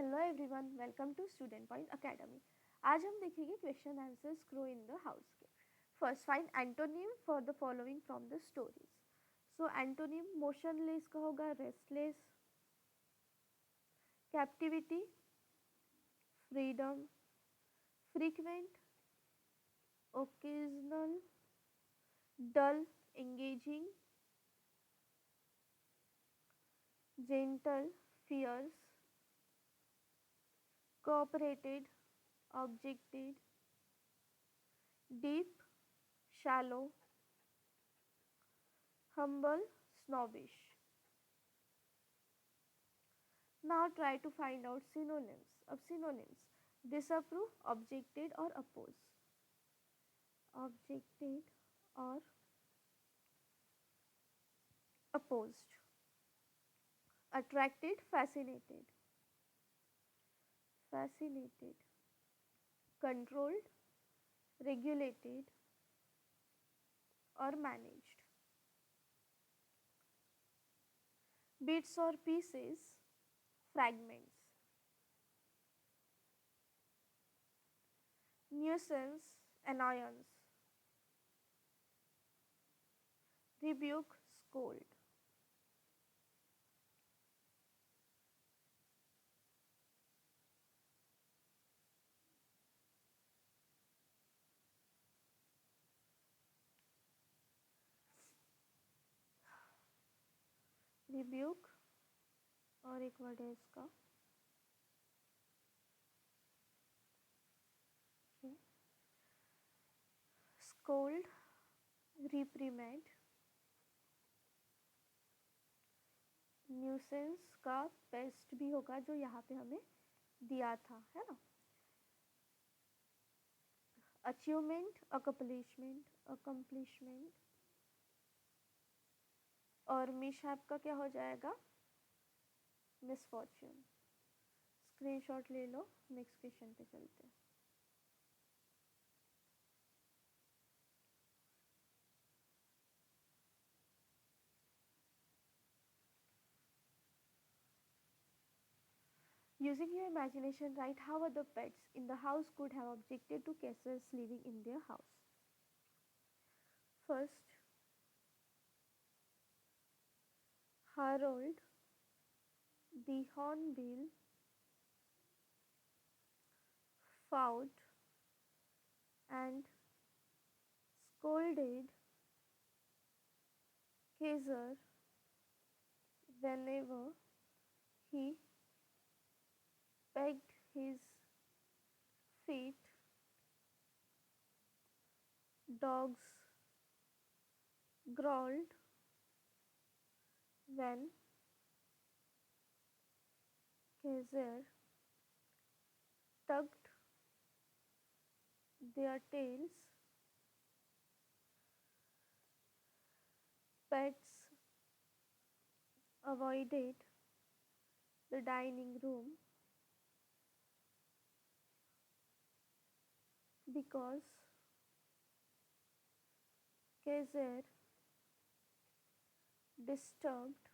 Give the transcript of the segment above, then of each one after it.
Hello everyone, welcome to student point academy. आज हम देखेंगे question answers grow in the house के। First, find antonym for the following from the stories. So antonym motionless का होगा restless, captivity, freedom, frequent, occasional, dull, engaging, gentle, fierce, cooperated, objected, deep, shallow, humble, snobbish. Now try to find out synonyms. अब synonyms, disapprove, objected or oppose. Objected or opposed. Attracted, fascinated. Fascinated. Controlled, regulated or managed. Bits or pieces, fragments. Nuisance, annoyance. Rebuke, scold. Rebuke और एक word है इसका scold, reprimand. Nuisance का paste भी होगा जो यहाँ पे हमें दिया था, है ना। अचीवमेंट, अकम्पलिशमेंट, अकम्पलिशमेंट और मिसहैप का क्या हो जाएगा, मिसफॉर्च्यून। स्क्रीनशॉट ले लो, नेक्स्ट क्वेश्चन पे चलते हैं। Using your imagination, write how other pets in the house could have objected to Caesar's living in their house. First, Harold the Hornbill fought and scolded Caesar whenever he pegged his feet. Dogs growled when Caesar tugged their tails. Pets avoided the dining room because Caesar disturbed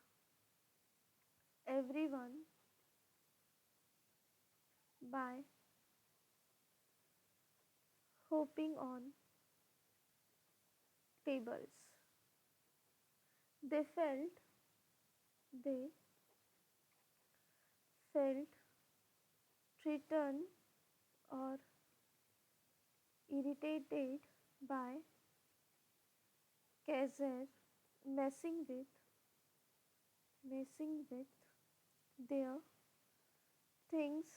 everyone by hopping on tables. They felt they felt threatened or irritated by Caesar messing with their things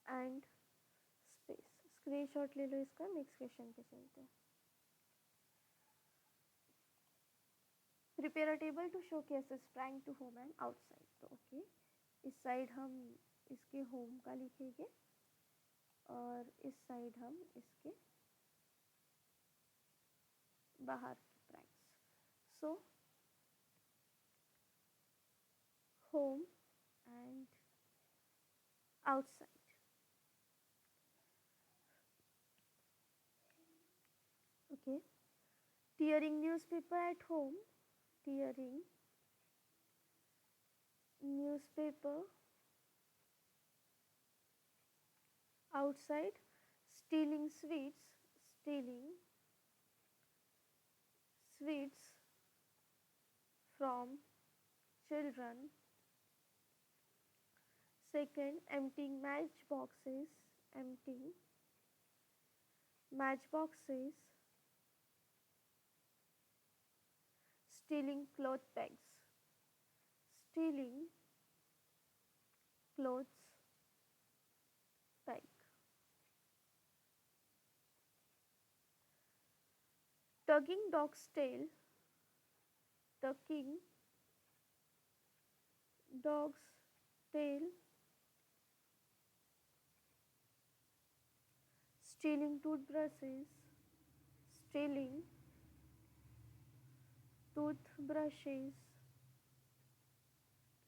and space. Screenshot ले लो इसका, next question पे चलते हैं। Prepare a table to show cases sprang to home and outside. तो okay, इस side हम इसके होम का लिखेंगे और इस साइड हम इसके बाहर के pranks. So home and outside. Okay, tearing newspaper at home, tearing newspaper outside, stealing sweets from children. Second, emptying matchboxes, stealing cloth bags, stealing clothes bag. Tugging dog's tail, tugging dog's tail, stealing stealing toothbrushes,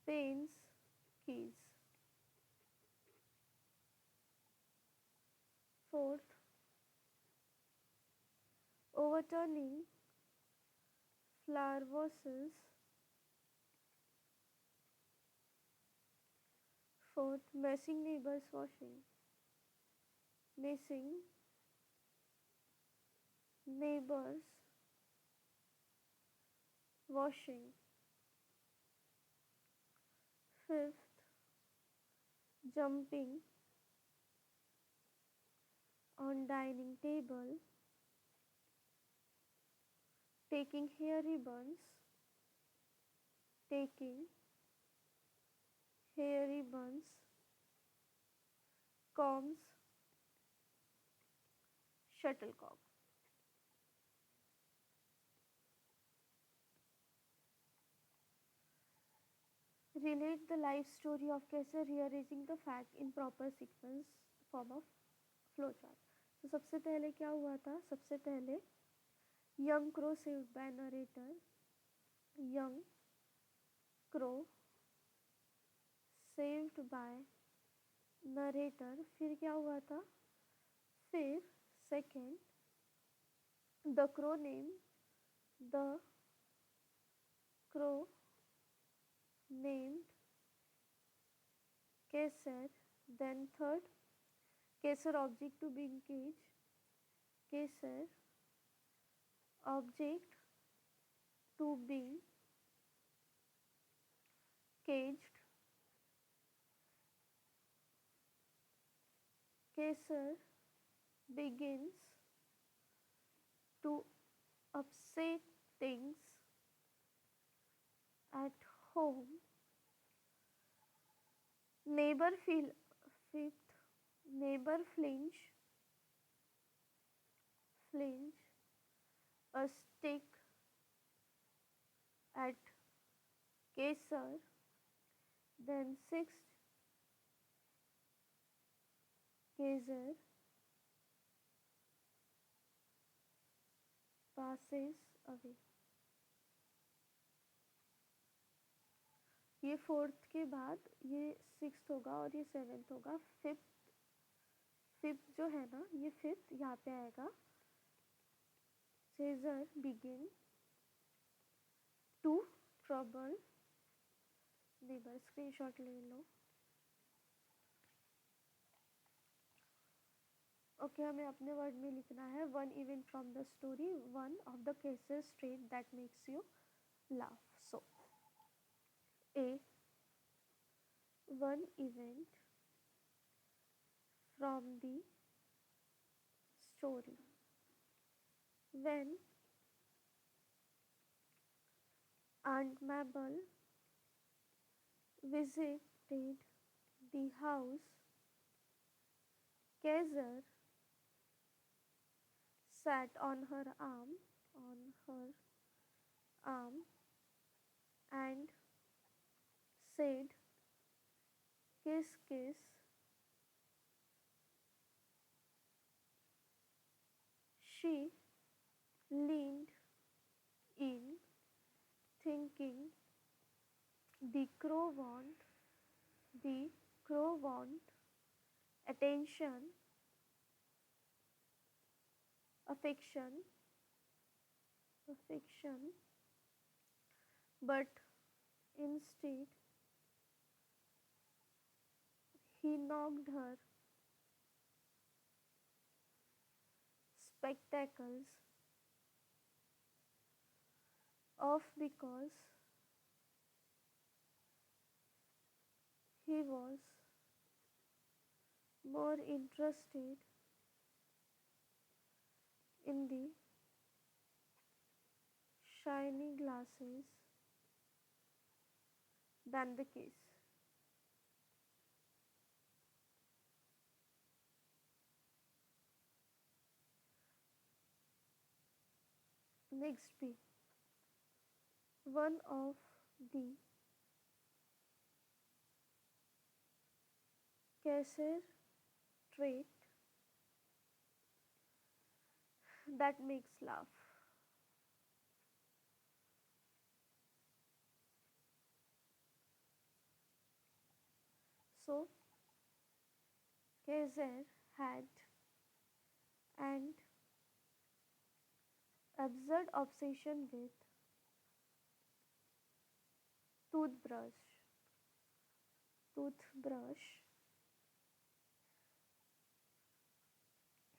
pens, keys. Fourth, overturning flower vases. Fourth, messing neighbors washing. Fifth, jumping on dining table, taking taking hair ribbons, combs, shuttlecock. Relate the life story of कैसे rearranging the fact in proper sequence form of flowchart. तो सबसे पहले क्या हुआ था? सबसे पहले young crow saved by narrator, young crow saved by narrator. फिर क्या हुआ था? फिर second, the crow the crow named Kesar. Then third, Kesar object to being caged. Kesar object to being caged. Kesar begins to upset things at home. Neighbor feel fifth, neighbor flinch a stick at Kesar. Then sixth, Kesar passes away. ये fourth के बाद ये sixth होगा और ये seventh होगा. Fifth जो है ना, ये फिफ्थ यहाँ पे आएगा. Caesar begin to trouble neighbor. Screenshot ले लो. ओके हमें अपने वर्ड में लिखना है. One event from the story, one of the cases trait that makes you laugh. So, A, one event from the story. When Aunt Mabel visited the house, Kaiser sat on her arm and said, kiss, kiss. She leaned in, thinking the crow want attention, affection, but instead he knocked her spectacles off because he was more interested in the shiny glasses than the case. Next B. One of the Kaiser trait that makes laugh. So Kaiser had an absurd obsession with toothbrush. Toothbrush.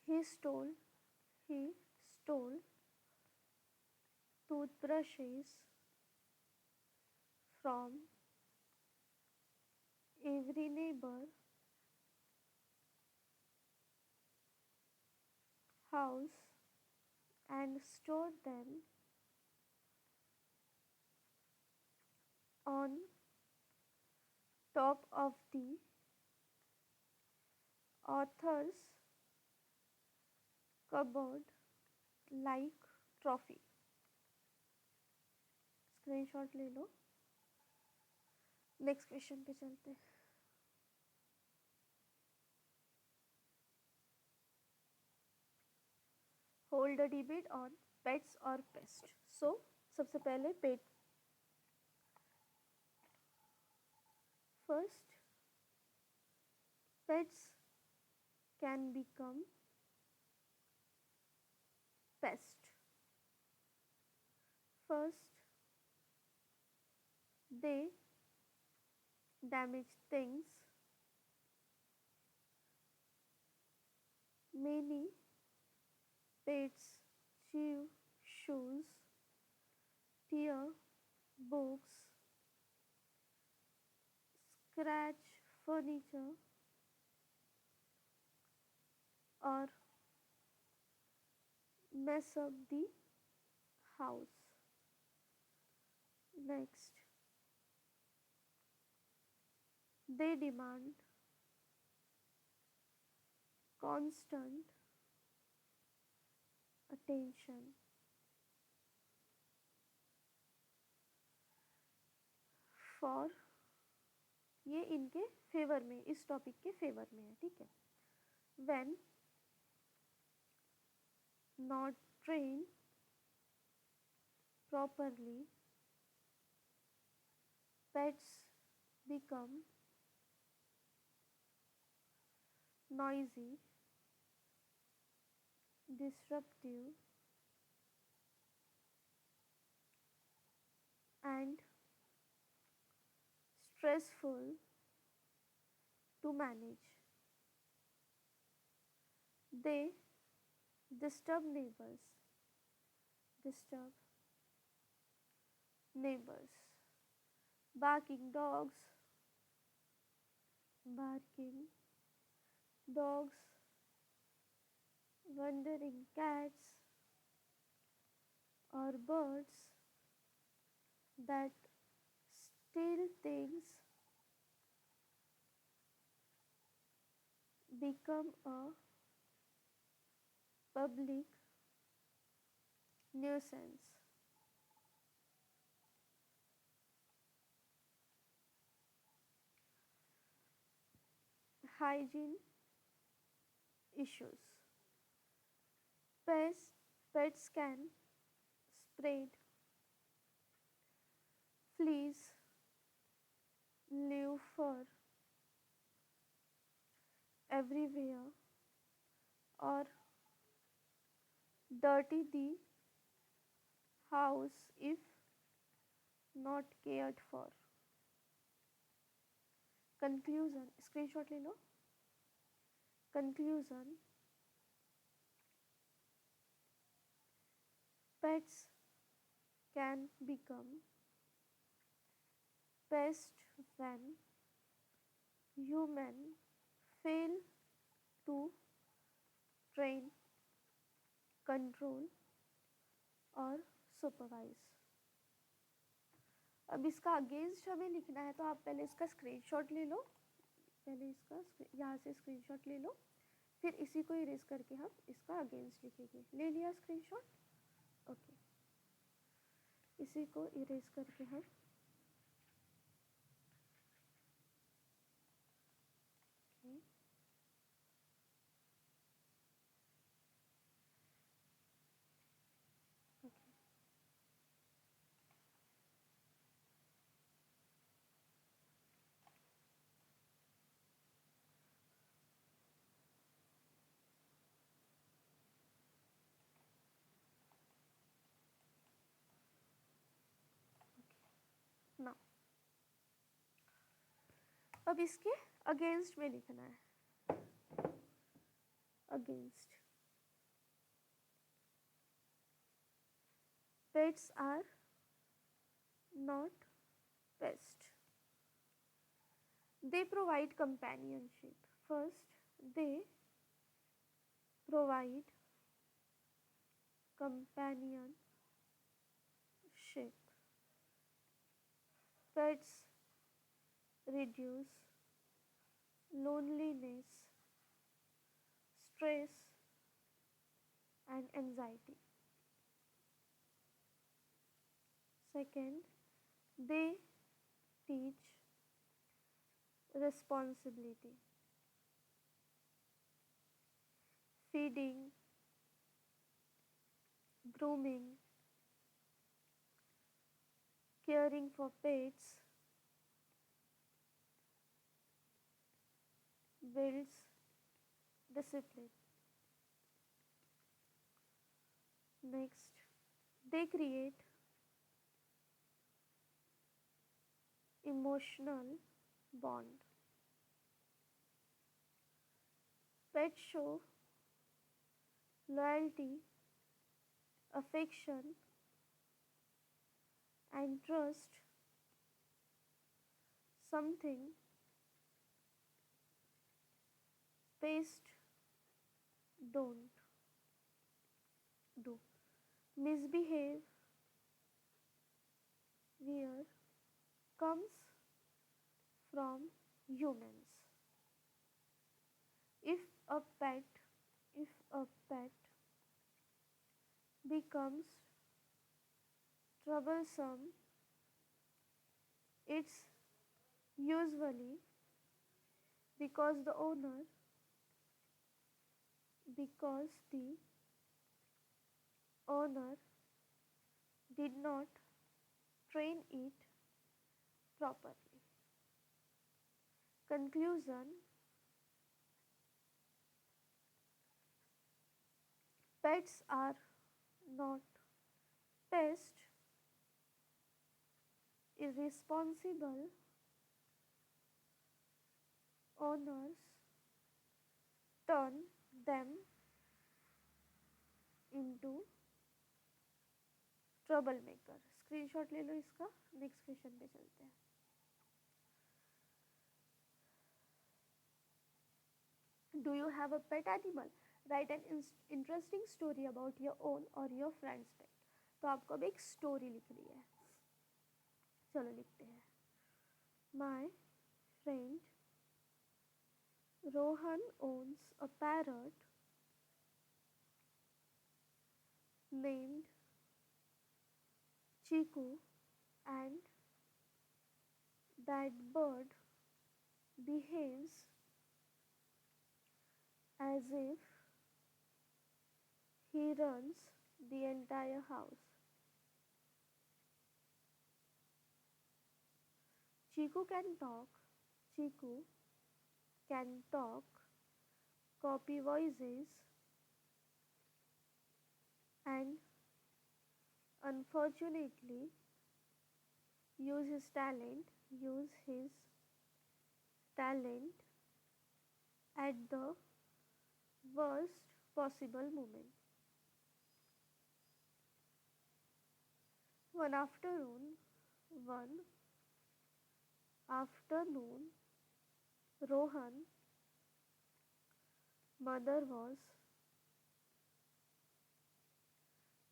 He stole he stole toothbrushes from every neighbor house and stored them on top of the author's cupboard like trophy. Screenshot ले लो. Next question पे चलते हैं. Hold a debate on pets और pest. So सबसे पहले pet. First, pets can become pest. First, they damage things. Many pets chew shoes, tear books, scratch furniture, or mess up the house. Next, they demand constant attention. For ये इनके favour में, इस topic के favour में है. ठीक है. When not trained properly, pets become noisy, disruptive, and stressful to manage. They disturb neighbors. Disturb neighbors. Barking dogs. Barking dogs. Wandering cats or birds that steal things become a public nuisance. Hygiene issues. Pets, pets can spread fleas, live fur everywhere, or dirty the house if not cared for. Conclusion. Screenshot ले लो. Conclusion. Pets can become pests when humans fail to train, control और supervise. अब इसका against हमें लिखना है तो आप पहले इसका स्क्रीनशॉट ले लो, पहले इसका यहाँ से स्क्रीनशॉट ले लो, फिर इसी को इरेज करके हम इसका अगेंस्ट लिखेंगे. ले लिया स्क्रीनशॉट? ओके. इसी को इरेज करके हम ना. अब इसके अगेंस्ट में लिखना है. Against. Pets are not pests. They provide companionship. First, they provide companionship. Pets reduce loneliness, stress, and anxiety. Second, they teach responsibility. Feeding, grooming, caring for pets builds discipline. Next, they create emotional bond. Pets show loyalty, affection, and trust, something pests don't do. Misbehavior comes from humans. If a pet if a pet becomes troublesome, it's usually because the owner did not train it properly. Conclusion: pets are not pests. Irresponsible owners turn them into trouble maker. Screenshot ले लो इसका. Next question पे चलते हैं. Do you have a pet animal? Write an interesting story about your own or your friend's pet. तो आपको अब एक स्टोरी लिखनी है. चलो लिखते हैं. My friend Rohan owns a parrot named Chiku, and that bird behaves as if he runs the entire house. Chiku can talk, copy voices, and unfortunately use his talent at the worst possible moment. One afternoon, one afternoon, Rohan mother was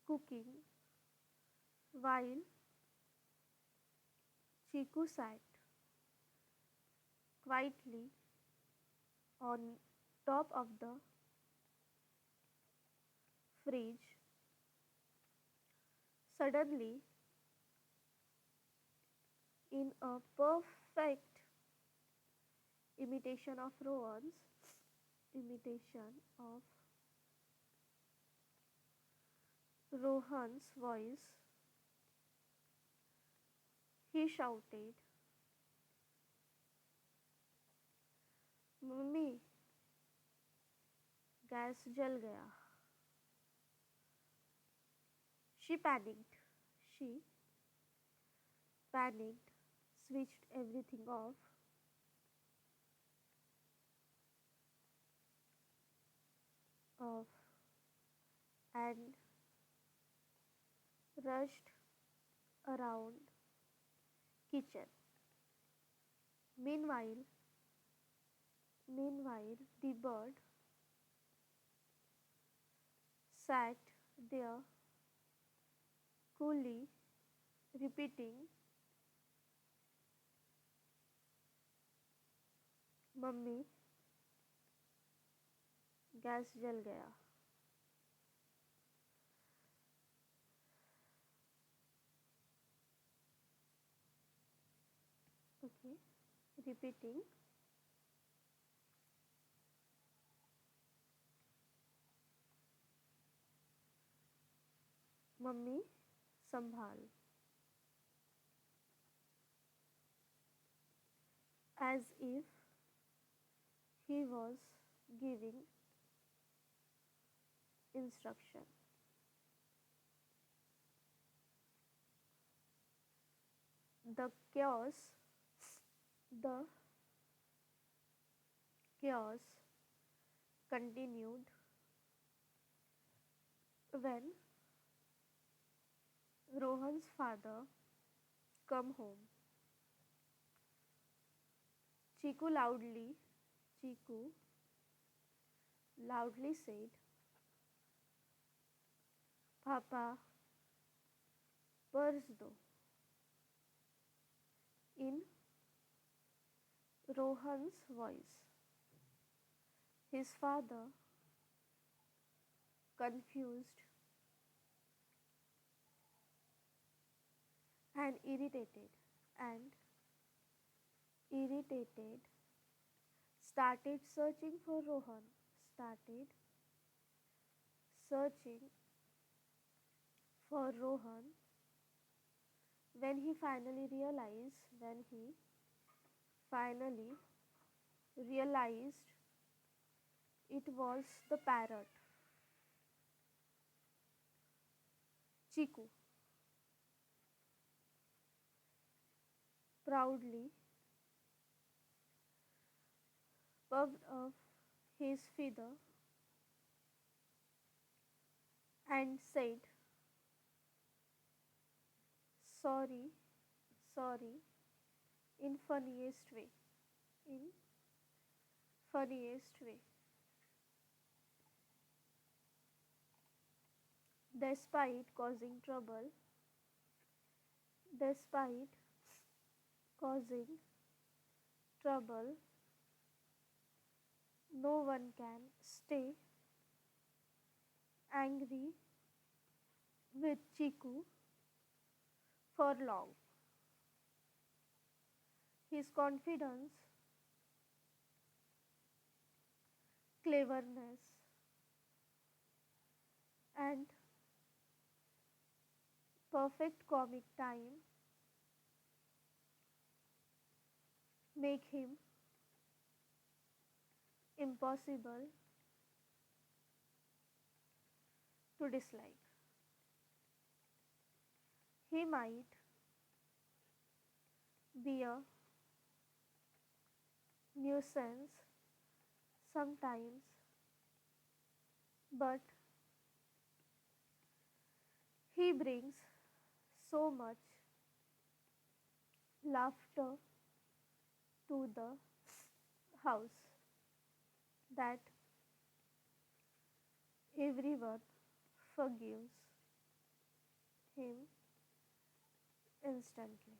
cooking while Chiku sat quietly on top of the fridge. Suddenly, in a perfect imitation of imitation of Rohan's voice, he shouted, "mummy, gas जल गया." She panicked. She panicked, switched everything off, and rushed around kitchen. Meanwhile, the bird sat there coolly repeating, "mummy, gas जल गया." Okay, repeating, "mummy, संभाल." As if he was giving instruction. The chaos, the chaos continued when Rohan's father come home. Chiku loudly, Chiku loudly said, "Papa, purse दो." In Rohan's voice. His father, confused and and irritated, started searching for Rohan, started searching for Rohan when he finally realized it was the parrot. Chiku proudly puffed up his feather and said, "Sorry, sorry," in funniest way. In funniest way. Despite causing trouble, despite causing trouble, no one can stay angry with Chiku for long. His confidence, cleverness, and perfect comic time make him impossible to dislike. He might be a nuisance sometimes, but he brings so much laughter to the house that everyone forgives him instantly.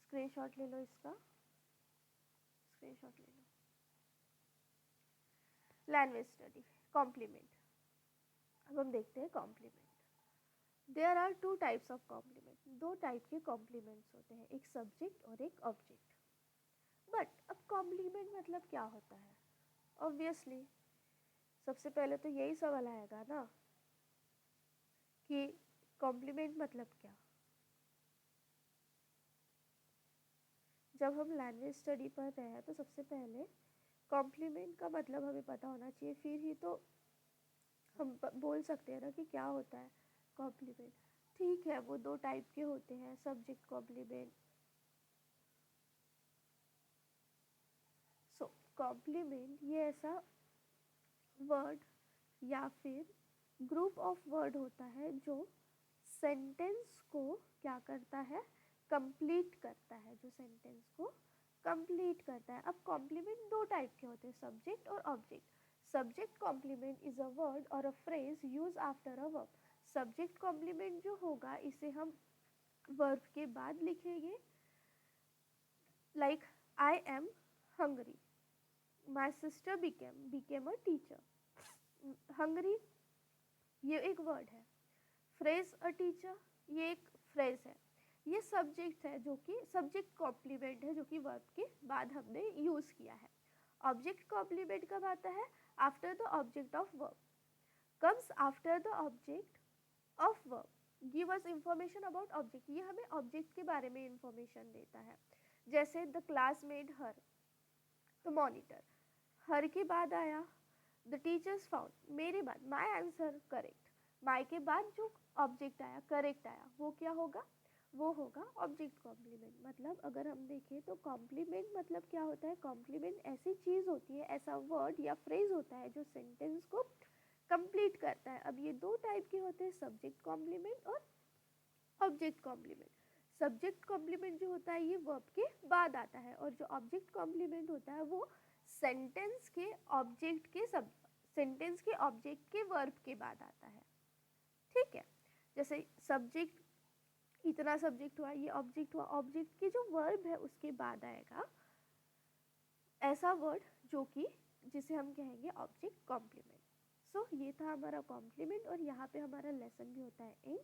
Screenshot ले लो इसका, screenshot ले लो. Language study. Complement. अब हम देखते हैं complement. There are two types of complement. दो type के कॉम्प्लीमेंट्स होते हैं, एक सब्जेक्ट और एक ऑब्जेक्ट. बट अब कॉम्प्लीमेंट मतलब क्या होता है? ऑब्वियसली सबसे पहले तो यही सवाल आएगा ना कि कॉम्प्लीमेंट मतलब क्या. जब हम लैंग्वेज स्टडी पढ़ रहे हैं तो सबसे पहले कॉम्प्लीमेंट का मतलब हमें पता होना चाहिए, फिर ही तो हम बोल सकते हैं ना कि क्या होता है कॉम्प्लीमेंट. ठीक है, वो दो टाइप के होते हैं, सब्जेक्ट कॉम्प्लीमेंट. सो कॉम्प्लीमेंट ये ऐसा वर्ड या फिर ग्रुप ऑफ वर्ड होता है जो सेंटेंस को क्या करता है, कंप्लीट करता है, जो सेंटेंस को कंप्लीट करता है. अब कॉम्प्लीमेंट दो टाइप के होते हैं, सब्जेक्ट और object. Subject complement is a word और a phrase use after a verb. Subject complement जो होगा इसे हम वर्ब के बाद लिखेंगे. Like I am hungry, my sister became a teacher. Hungry ये एक वर्ड है. फ्रेज अ टीचर ये एक फ्रेज है. ये सब्जेक्ट है जो कि सब्जेक्ट कॉम्प्लीमेंट है, जो कि वर्ब के बाद हमने यूज किया है. ऑब्जेक्ट कॉम्प्लीमेंट कब आता है? After the object of verb. Comes after the object of verb. Give us information about object. ये हमें ऑब्जेक्ट के बारे में इंफॉर्मेशन देता है. जैसे द क्लास मेड हर, तो मॉनिटर. हर के बाद आया द टीचर्स फाउंड, मेरे बाद माई आंसर करेक्ट. माई के बाद जो ऑब्जेक्ट आया करेक्ट आया, वो क्या होगा? वो होगा ऑब्जेक्ट कॉम्प्लीमेंट. मतलब अगर हम देखें तो कॉम्प्लीमेंट मतलब क्या होता है? कॉम्प्लीमेंट ऐसी चीज़ होती है, ऐसा वर्ड या फ्रेज होता है जो सेंटेंस को कंप्लीट करता है. अब ये दो टाइप के होते हैं, सब्जेक्ट कॉम्प्लीमेंट और ऑब्जेक्ट कॉम्प्लीमेंट. सब्जेक्ट कॉम्प्लीमेंट जो होता है ये वर्ब के बाद आता है, और जो ऑब्जेक्ट कॉम्प्लीमेंट होता है वो सेंटेंस के ऑब्जेक्ट के सेंटेंस के ऑब्जेक्ट के वर्ब के बाद आता है. ठीक है, जैसे सब्जेक्ट, इतना सब्जेक्ट हुआ, ये ऑब्जेक्ट हुआ, ऑब्जेक्ट के जो वर्ब है उसके बाद आएगा ऐसा वर्ड जो कि जिसे हम कहेंगे ऑब्जेक्ट कॉम्प्लीमेंट. सो ये था हमारा कॉम्प्लीमेंट, और यहाँ पे हमारा लेसन भी होता है एंड.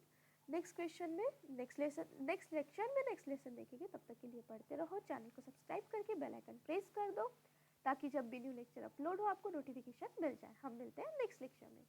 नेक्स्ट क्वेश्चन में नेक्स्ट लेसन देखेंगे. तब तक के लिए पढ़ते रहो. चैनल को सब्सक्राइब करके बेल आइकन प्रेस कर दो ताकि जब भी न्यू लेक्चर अपलोड हो आपको नोटिफिकेशन मिल जाए. हम मिलते हैं नेक्स्ट लेक्चर में.